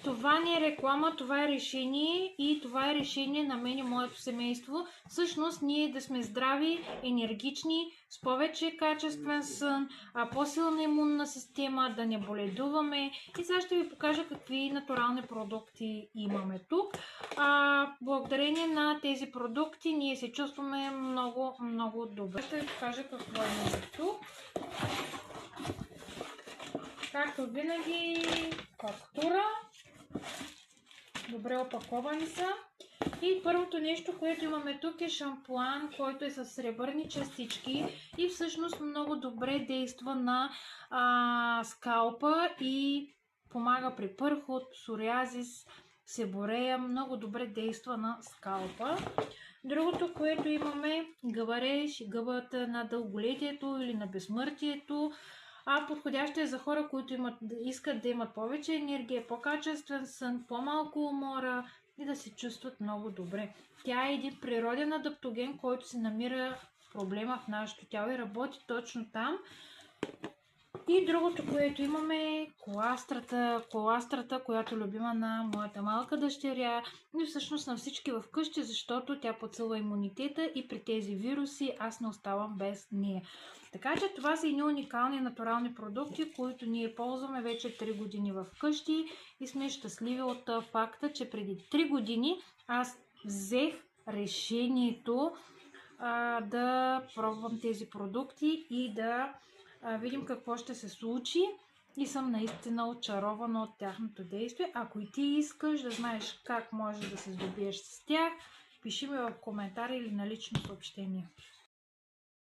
Това не е реклама, това е решение и това е решение на мен и моето семейство. Всъщност ние да сме здрави, енергични, с повече качествен сън, по-силна имунна система, да не боледуваме. И сега ще ви покажа какви натурални продукти имаме тук. Благодарение на тези продукти ние се чувстваме много, много добре. Ще ви покажа какво имаме тук. Както винаги, фактура. Добре опаковани са. И първото нещо, което имаме тук е шампуан, който е с сребърни частички и всъщност много добре действа на скалпа и помага при пърхот, псориазис, себорея. Много добре действа на скалпа. Другото, което имаме, гъбареж, гъбата на дълголетието или на безсмъртието. Подходяща е за хора, които искат да имат повече енергия, по-качествен сън, по-малко умора и да се чувстват много добре. Тя е един природен адаптоген, който се намира проблема в нашето тяло и работи точно там. И другото, което имаме е коластрата, която е любима на моята малка дъщеря и всъщност на всички в къщи, защото тя подсилва имунитета и при тези вируси аз не оставам без нея. Така че това са едни уникални натурални продукти, които ние ползваме вече 3 години в къщи и сме щастливи от факта, че преди 3 години аз взех решението да пробвам тези продукти и да видим какво ще се случи и съм наистина очарована от тяхното действие. Ако и ти искаш да знаеш как можеш да се здобиеш с тях, пиши ми в коментари или на лично съобщение.